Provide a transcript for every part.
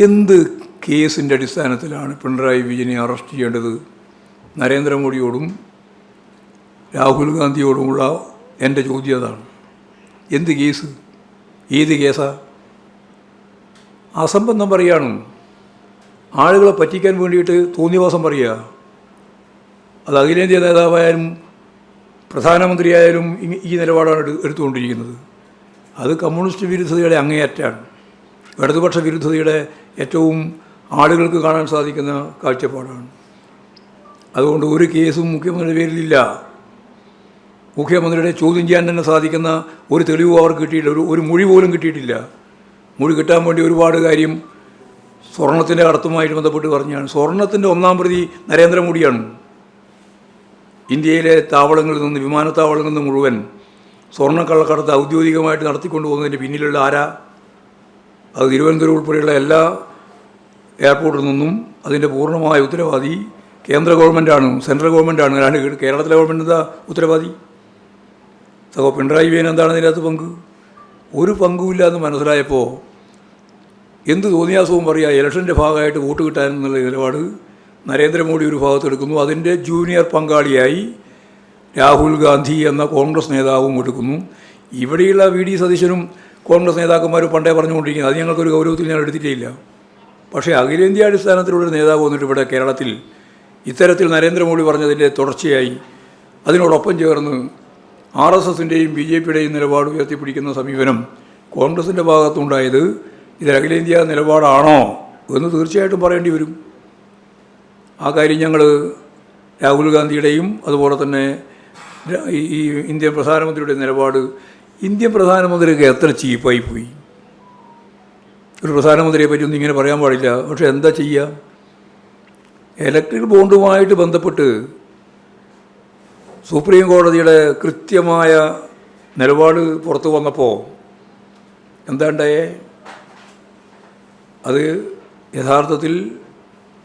എന്ത് കേസിൻ്റെ അടിസ്ഥാനത്തിലാണ് പിണറായി വിജയനെ അറസ്റ്റ് ചെയ്യേണ്ടത്? നരേന്ദ്രമോദിയോടും രാഹുൽ ഗാന്ധിയോടുമുള്ള എൻ്റെ ചോദ്യം അതാണ്. എന്ത് കേസ്? ഏത് കേസാ? അസംബന്ധം പറയുകയാണ്, ആളുകളെ പറ്റിക്കാൻ വേണ്ടിയിട്ട് തോന്നിവാസം പറയുക. അത് അഖിലേന്ത്യാ നേതാവായാലും പ്രധാനമന്ത്രിയായാലും ഈ നിലപാടാണ് എടുത്തുകൊണ്ടിരിക്കുന്നത്. അത് കമ്മ്യൂണിസ്റ്റ് വിരുദ്ധതയുടെ അങ്ങേയറ്റാണ്, ഇടതുപക്ഷ വിരുദ്ധതയുടെ ഏറ്റവും ആളുകൾക്ക് കാണാൻ സാധിക്കുന്ന കാഴ്ചപ്പാടാണ്. അതുകൊണ്ട് ഒരു കേസും മുഖ്യമന്ത്രിയുടെ പേരിലില്ല. മുഖ്യമന്ത്രിയുടെ ചോദ്യം ചെയ്യാൻ തന്നെ സാധിക്കുന്ന ഒരു തെളിവും അവർക്ക് കിട്ടിയിട്ടില്ല, ഒരു മൊഴി പോലും കിട്ടിയിട്ടില്ല. മൊഴി കിട്ടാൻ വേണ്ടി ഒരുപാട് കാര്യം സ്വർണത്തിൻ്റെ കടത്തുമായിട്ട് ബന്ധപ്പെട്ട് പറഞ്ഞാണ്. സ്വർണത്തിൻ്റെ ഒന്നാം പ്രതി നരേന്ദ്രമോദിയാണ്. ഇന്ത്യയിലെ താവളങ്ങളിൽ നിന്ന്, വിമാനത്താവളങ്ങളിൽ നിന്ന് മുഴുവൻ സ്വർണ്ണക്കള്ളക്കടത്ത് ഔദ്യോഗികമായിട്ട് നടത്തിക്കൊണ്ടു പോകുന്നതിൻ്റെ പിന്നിലുള്ള ആരാ? അത് തിരുവനന്തപുരം ഉൾപ്പെടെയുള്ള എല്ലാ എയർപോർട്ടിൽ നിന്നും അതിൻ്റെ പൂർണ്ണമായ ഉത്തരവാദി കേന്ദ്ര ഗവൺമെൻറ്റാണ്, സെൻട്രൽ ഗവൺമെൻറ്റാണ്. അല്ലാണ്ട് കേരളത്തിലെ ഗവൺമെൻറ് എന്താ ഉത്തരവാദി? സഹോ പിണറായി വിജയൻ എന്താണ് ഇതിനകത്ത് പങ്ക്? ഒരു പങ്കുമില്ല എന്ന് മനസ്സിലായപ്പോൾ എന്ത് തോന്നിയാസവും പറയുക. ഇലക്ഷൻ്റെ ഭാഗമായിട്ട് വോട്ട് കിട്ടാനെന്നുള്ള നിലപാട് നരേന്ദ്രമോദി ഒരു ഭാഗത്തെടുക്കുന്നു. അതിൻ്റെ ജൂനിയർ പങ്കാളിയായി രാഹുൽ ഗാന്ധി എന്ന കോൺഗ്രസ് നേതാവും എടുക്കുന്നു. ഇവിടെയുള്ള വി.ഡി. സതീശനും കോൺഗ്രസ് നേതാക്കന്മാർ പണ്ടേ പറഞ്ഞുകൊണ്ടിരിക്കുന്നത് അത് ഞങ്ങൾക്കൊരു ഗൗരവത്തിൽ ഞാൻ എടുത്തിട്ടേ ഇല്ല. പക്ഷേ അഖിലേന്ത്യാ അടിസ്ഥാനത്തിലുള്ള നേതാവ് വന്നിട്ട് ഇവിടെ കേരളത്തിൽ ഇത്തരത്തിൽ നരേന്ദ്രമോദി പറഞ്ഞതിൻ്റെ തുടർച്ചയായി അതിനോടൊപ്പം ചേർന്ന് RSSൻ്റെയും BJPയുടെയും നിലപാട് ഉയർത്തിപ്പിടിക്കുന്ന സമീപനം കോൺഗ്രസിൻ്റെ ഭാഗത്തുണ്ടായത് ഇത് അഖിലേന്ത്യാ നിലപാടാണോ എന്ന് തീർച്ചയായിട്ടും പറയേണ്ടി വരും. ആ കാര്യം ഞങ്ങൾ രാഹുൽ ഗാന്ധിയുടെയും അതുപോലെ തന്നെ ഈ ഇന്ത്യൻ പ്രധാനമന്ത്രിയുടെ നിലപാട്, ഇന്ത്യൻ പ്രധാനമന്ത്രിക്ക് എത്ര ചീപ്പായി പോയി. ഒരു പ്രധാനമന്ത്രിയെ പറ്റിയൊന്നും ഇങ്ങനെ പറയാൻ പാടില്ല. പക്ഷേ എന്താ ചെയ്യുക? ഇലക്ട്രിക് ബോണ്ടുമായിട്ട് ബന്ധപ്പെട്ട് സുപ്രീം കോടതിയുടെ കൃത്യമായ നിലപാട് പുറത്തു വന്നപ്പോൾ എന്താണ്ടായേ? അത് യഥാർത്ഥത്തിൽ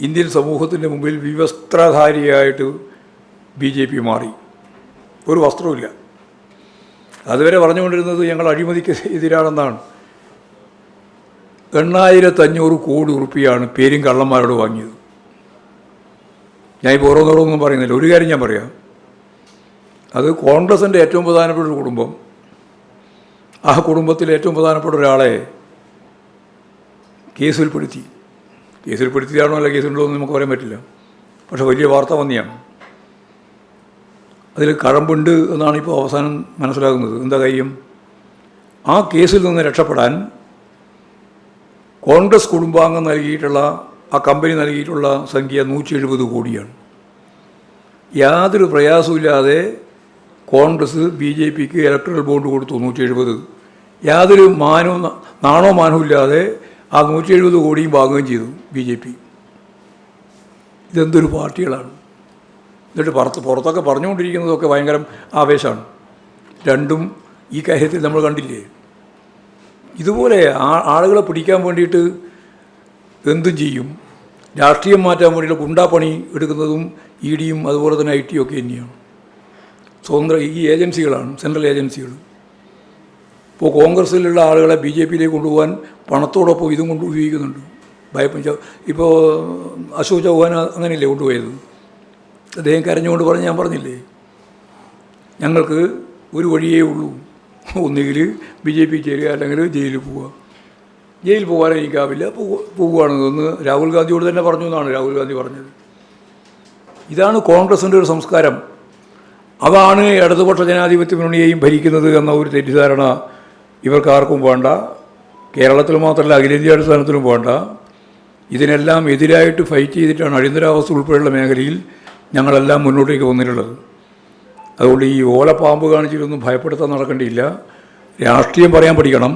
ഇന്ത്യൻ സമൂഹത്തിൻ്റെ മുമ്പിൽ വിവസ്ത്രധാരിയായിട്ട് BJP മാറി. ഒരു വസ്ത്രമില്ല. അതുവരെ പറഞ്ഞുകൊണ്ടിരുന്നത് ഞങ്ങൾ അഴിമതിക്ക് എതിരാണെന്നാണ്. 8,500 കോടി ഉറുപ്പികയാണ് പേരും കള്ളന്മാരോട് വാങ്ങിയത്. ഞാനിപ്പോൾ ഓരോന്നോടൊന്നും പറയുന്നില്ല. ഒരു കാര്യം ഞാൻ പറയാം, അത് കോൺഗ്രസിൻ്റെ ഏറ്റവും പ്രധാനപ്പെട്ട ഒരു കുടുംബം, ആ കുടുംബത്തിലെ ഏറ്റവും പ്രധാനപ്പെട്ട ഒരാളെ കേസിൽപ്പെടുത്തിയാണോ അല്ല കേസിലുണ്ടോ എന്ന് നമുക്ക് പറയാൻ പറ്റില്ല. പക്ഷെ വലിയ വാർത്ത വന്നിയാണ്. അതിൽ കഴമ്പുണ്ട് എന്നാണ് ഇപ്പോൾ അവസാനം മനസ്സിലാകുന്നത്. എന്താ കാര്യം? ആ കേസിൽ നിന്ന് രക്ഷപ്പെടാൻ കോൺഗ്രസ് കുടുംബാംഗം നൽകിയിട്ടുള്ള, ആ കമ്പനി നൽകിയിട്ടുള്ള സംഖ്യ 170 കോടിയാണ്. യാതൊരു പ്രയാസമില്ലാതെ കോൺഗ്രസ് BJPക്ക് ഇലക്ട്രൽ ബോണ്ട് കൊടുത്തു 170. യാതൊരു നാണോ മാനവും ഇല്ലാതെ ആ 170 കോടിയും വാങ്ങുകയും ചെയ്തു BJP. ഇതെന്തൊരു പാർട്ടികളാണ്! എന്നിട്ട് പുറത്തൊക്കെ പറഞ്ഞുകൊണ്ടിരിക്കുന്നതൊക്കെ ഭയങ്കര ആവേശമാണ്. രണ്ടും ഈ കാര്യത്തിൽ നമ്മൾ കണ്ടില്ലേ. ഇതുപോലെ ആളുകളെ പിടിക്കാൻ വേണ്ടിയിട്ട് എന്തും ചെയ്യും. രാഷ്ട്രീയം മാറ്റാൻ വേണ്ടിയിട്ട് ഗുണ്ടാപ്പണി എടുക്കുന്നതും EDയും അതുപോലെ തന്നെ IT ഒക്കെ തന്നെയാണ്. സ്വതന്ത്ര ഈ ഏജൻസികളാണ്, സെൻട്രൽ ഏജൻസികൾ. ഇപ്പോൾ കോൺഗ്രസ്സിലുള്ള ആളുകളെ BJPയിലേക്ക് കൊണ്ടുപോകാൻ പണത്തോടൊപ്പം ഇതും കൊണ്ട് ഉപയോഗിക്കുന്നുണ്ട്. ഇപ്പോൾ അശോക് ചൗഹാൻ അങ്ങനെയല്ലേ കൊണ്ടുപോയത്? അദ്ദേഹം കരഞ്ഞുകൊണ്ട് പറഞ്ഞ് ഞാൻ പറഞ്ഞില്ലേ, ഞങ്ങൾക്ക് ഒരു വഴിയേ ഉള്ളൂ, ഒന്നുകിൽ BJP ചേരുക അല്ലെങ്കിൽ ജയിലിൽ പോവുക. ജയിലിൽ പോകാൻ എനിക്കാവില്ല, പോവുകയാണെന്ന് രാഹുൽ ഗാന്ധിയോട് തന്നെ പറഞ്ഞു എന്നാണ് രാഹുൽ ഗാന്ധി പറഞ്ഞത്. ഇതാണ് കോൺഗ്രസിൻ്റെ ഒരു സംസ്കാരം. അതാണ് ഇടതുപക്ഷ ജനാധിപത്യ മുന്നണിയെയും ഭരിക്കുന്നത് എന്ന ഒരു തെറ്റിദ്ധാരണ ഇവർക്കാർക്കും വേണ്ട. കേരളത്തിൽ മാത്രമല്ല, അഖിലേന്ത്യാ അടിസ്ഥാനത്തിലും വേണ്ട. ഇതിനെല്ലാം എതിരായിട്ട് ഫൈറ്റ് ചെയ്തിട്ടാണ് അടിയന്തരാവസ്ഥ ഉൾപ്പെടെയുള്ള മേഖലയിൽ ഞങ്ങളെല്ലാം മുന്നോട്ടേക്ക് വന്നിട്ടുള്ളത്. അതുകൊണ്ട് ഈ ഓലപ്പാമ്പ് കാണിച്ചിട്ടൊന്നും ഭയപ്പെടുത്താൻ നടക്കേണ്ടിയില്ല. രാഷ്ട്രീയം പറയാൻ പഠിക്കണം.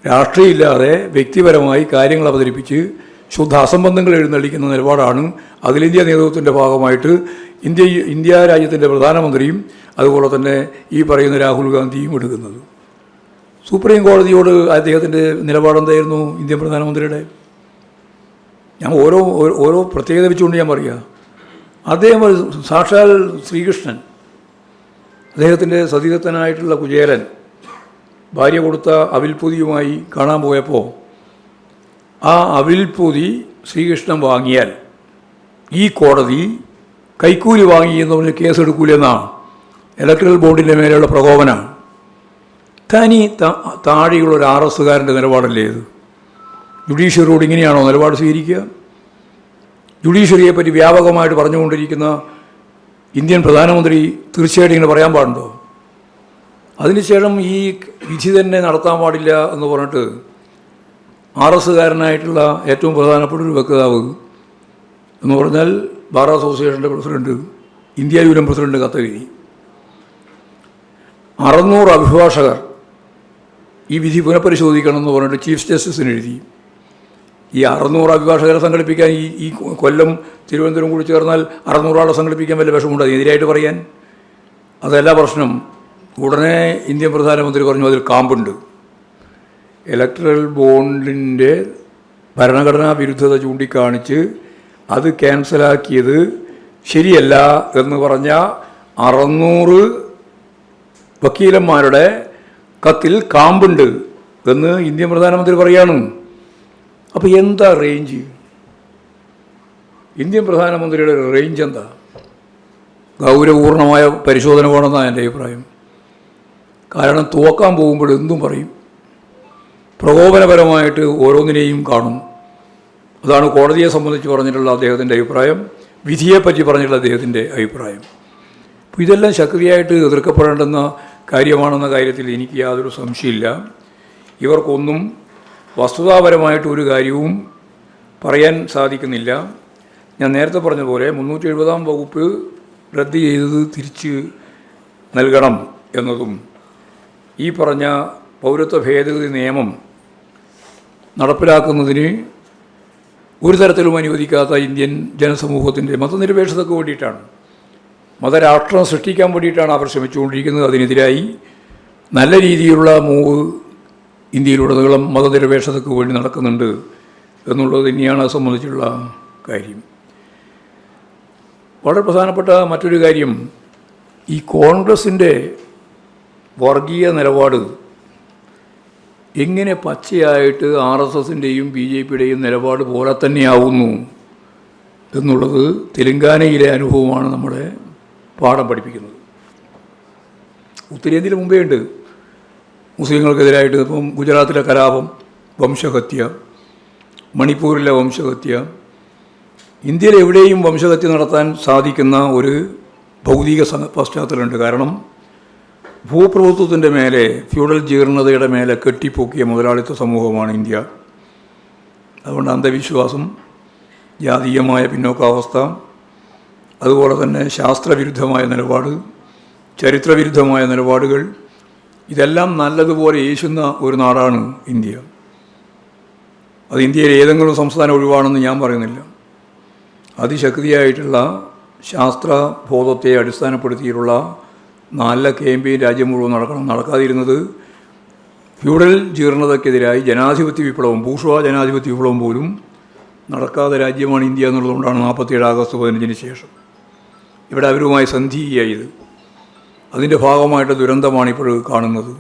രാഷ്ട്രീയം ഇല്ലാതെ വ്യക്തിപരമായി കാര്യങ്ങൾ അവതരിപ്പിച്ച് ശുദ്ധ അസംബന്ധങ്ങൾ എഴുന്നള്ളിക്കുന്ന നിലപാടാണ് അഖിലേന്ത്യാ നേതൃത്വത്തിൻ്റെ ഭാഗമായിട്ട് ഇന്ത്യ രാജ്യത്തിൻ്റെ പ്രധാനമന്ത്രിയും അതുപോലെ തന്നെ ഈ പറയുന്ന രാഹുൽ ഗാന്ധിയും എടുക്കുന്നത്. സുപ്രീം കോടതിയോട് അദ്ദേഹത്തിൻ്റെ നിലപാടെന്തായിരുന്നു? ഇന്ത്യൻ പ്രധാനമന്ത്രിയുടെ ഞാൻ ഓരോ പ്രത്യേകത വെച്ചുകൊണ്ട് ഞാൻ പറയുക. അദ്ദേഹം സാക്ഷാൽ ശ്രീകൃഷ്ണൻ, അദ്ദേഹത്തിൻ്റെ സതീതനായിട്ടുള്ള കുചേലൻ ഭാര്യ കൊടുത്ത അവിൽപ്പൊതിയുമായി കാണാൻ പോയപ്പോൾ ആ അവിൽപ്പൊതി ശ്രീകൃഷ്ണൻ വാങ്ങിയാൽ ഈ കോടതി കൈക്കൂലി വാങ്ങി എന്ന് പറഞ്ഞ് കേസെടുക്കൂലെന്നാണ് ഇലക്ട്രൽ ബോണ്ടിൻ്റെ മേലെയുള്ള പ്രകോപനമാണ്. തനി താഴെയുള്ള ഒരു RSകാരൻ്റെ നിലപാടല്ലേ ഇത്? ജുഡീഷ്യറിയോട് ഇങ്ങനെയാണോ നിലപാട് സ്വീകരിക്കുക? ജുഡീഷ്യറിയെപ്പറ്റി വ്യാപകമായിട്ട് പറഞ്ഞുകൊണ്ടിരിക്കുന്ന ഇന്ത്യൻ പ്രധാനമന്ത്രി തീർച്ചയായിട്ടും ഇങ്ങനെ പറയാൻ പാടുണ്ടോ? അതിനുശേഷം ഈ വിധി തന്നെ നടത്താൻ പാടില്ല എന്ന് പറഞ്ഞിട്ട് RSകാരനായിട്ടുള്ള ഏറ്റവും പ്രധാനപ്പെട്ട ഒരു വക്താവ് എന്ന് പറഞ്ഞാൽ ബാർ അസോസിയേഷൻ്റെ പ്രസിഡന്റ്, ഇന്ത്യ യൂണിയൻ പ്രസിഡന്റ് കത്തെഴുതി. 600 അഭിഭാഷകർ ഈ വിധി പുനഃപരിശോധിക്കണം എന്ന് പറഞ്ഞിട്ട് ചീഫ് ജസ്റ്റിസിന് എഴുതി. ഈ 600 അഭിഭാഷകരെ സംഘടിപ്പിക്കാൻ ഈ കൊല്ലം തിരുവനന്തപുരം കൂടി ചേർന്നാൽ 600 ആളെ സംഘടിപ്പിക്കാൻ വല്ല വിഷമമുണ്ട് എതിരായിട്ട് പറയാൻ? അതല്ല പ്രശ്നം. ഉടനെ ഇന്ത്യൻ പ്രധാനമന്ത്രി പറഞ്ഞു അതിൽ കാമ്പുണ്ട്. ഇലക്ട്രൽ ബോണ്ടിൻ്റെ ഭരണഘടനാ വിരുദ്ധത ചൂണ്ടിക്കാണിച്ച് അത് ക്യാൻസലാക്കിയത് ശരിയല്ല എന്ന് പറഞ്ഞ 600 വക്കീലന്മാരുടെ കത്തിൽ കാമ്പുണ്ട് എന്ന് ഇന്ത്യൻ പ്രധാനമന്ത്രി പറയാണ്. അപ്പോൾ എന്താ റേഞ്ച്? ഇന്ത്യൻ പ്രധാനമന്ത്രിയുടെ റേഞ്ച് എന്താ? ഗൗരവപൂർണമായ പരിശോധന വേണമെന്നാണ് എൻ്റെ അഭിപ്രായം. കാരണം തോക്കാൻ പോകുമ്പോൾ എന്തും പറയും, പ്രകോപനപരമായിട്ട് ഓരോന്നിനെയും കാണും. അതാണ് കോടതിയെ സംബന്ധിച്ച് പറഞ്ഞിട്ടുള്ള അദ്ദേഹത്തിൻ്റെ അഭിപ്രായം, വിധിയെപ്പറ്റി പറഞ്ഞിട്ടുള്ള അദ്ദേഹത്തിൻ്റെ അഭിപ്രായം. അപ്പോൾ ഇതെല്ലാം ശക്തിയായിട്ട് എതിർക്കപ്പെടേണ്ടുന്ന കാര്യമാണെന്ന കാര്യത്തിൽ എനിക്ക് യാതൊരു സംശയമില്ല. ഇവർക്കൊന്നും വസ്തുതാപരമായിട്ട് ഒരു കാര്യവും പറയാൻ സാധിക്കുന്നില്ല. ഞാൻ നേരത്തെ പറഞ്ഞതുപോലെ 370-ാം വകുപ്പ് റദ്ദ് ചെയ്തത് തിരിച്ച് നൽകണം എന്നതും ഈ പറഞ്ഞ പൗരത്വ ഭേദഗതി നിയമം നടപ്പിലാക്കുന്നതിന് ഒരു തരത്തിലും അനുവദിക്കാത്ത ഇന്ത്യൻ ജനസമൂഹത്തിൻ്റെ മതനിരപേക്ഷതയ്ക്ക് വേണ്ടിയിട്ടാണ്, മതരാഷ്ട്രം സൃഷ്ടിക്കാൻ വേണ്ടിയിട്ടാണ് അവർ ശ്രമിച്ചുകൊണ്ടിരിക്കുന്നത്. അതിനെതിരായി നല്ല രീതിയിലുള്ള മൂവ് ഇന്ത്യയിലുടനീളം മതനിരപേക്ഷതയ്ക്ക് വേണ്ടി നടക്കുന്നുണ്ട് എന്നുള്ളത് തന്നെയാണ് അത് സംബന്ധിച്ചുള്ള കാര്യം. വളരെ പ്രധാനപ്പെട്ട മറ്റൊരു കാര്യം, ഈ കോൺഗ്രസിൻ്റെ വർഗീയ നിലപാട് എങ്ങനെ പച്ചയായിട്ട് RSSൻ്റെയും BJPയുടെയും നിലപാട് പോലെ തന്നെയാവുന്നു എന്നുള്ളത് തെലങ്കാനയിലെ അനുഭവമാണ് നമ്മളെ പാഠം പഠിപ്പിക്കുന്നത്. ഉത്തരേന്ത്യയിൽ മുമ്പേ ഉണ്ട് മുസ്ലിങ്ങൾക്കെതിരായിട്ട്. ഇപ്പം ഗുജറാത്തിലെ കലാപം, വംശഹത്യ, മണിപ്പൂരിലെ വംശഹത്യ, ഇന്ത്യയിൽ എവിടെയും വംശഹത്യ നടത്താൻ സാധിക്കുന്ന ഒരു ഭൗതിക പശ്ചാത്തലമുണ്ട്. കാരണം ഭൂപ്രഭുത്വത്തിൻ്റെ മേലെ, ഫ്യൂഡൽ ജീർണതയുടെ മേലെ കെട്ടിപ്പൊക്കിയ മുതലാളിത്ത സമൂഹമാണ് ഇന്ത്യ. അതുകൊണ്ട് അന്ധവിശ്വാസം, ജാതീയമായ പിന്നോക്കാവസ്ഥ, അതുപോലെ തന്നെ ശാസ്ത്രവിരുദ്ധമായ നിലപാട്, ചരിത്രവിരുദ്ധമായ നിലപാടുകൾ, ഇതെല്ലാം നല്ലതുപോലെ ഏശുന്ന ഒരു നാടാണ് ഇന്ത്യ. അത് ഇന്ത്യയിലെ ഏതെങ്കിലും സംസ്ഥാനം ഒഴിവാണെന്ന് ഞാൻ പറയുന്നില്ല. അതിശക്തിയായിട്ടുള്ള ശാസ്ത്രബോധത്തെ അടിസ്ഥാനപ്പെടുത്തിയിട്ടുള്ള നല്ല ക്യാമ്പയിൻ രാജ്യം മുഴുവൻ നടക്കാതിരുന്നത് ഫ്യൂഡൽ ജീർണതയ്ക്കെതിരായി ജനാധിപത്യ വിപ്ലവം, ബൂർഷ്വാ ജനാധിപത്യ വിപ്ലവം പോലും നടക്കാത്ത രാജ്യമാണ് ഇന്ത്യ എന്നുള്ളതുകൊണ്ടാണ് 47 ആഗസ്റ്റ് 15 ശേഷം ഇവിടെ അവരുമായി സന്ധിയായത്. അതിൻ്റെ ഭാഗമായിട്ട് ദുരന്തമാണ് ഇപ്പോൾ കാണുന്നത്.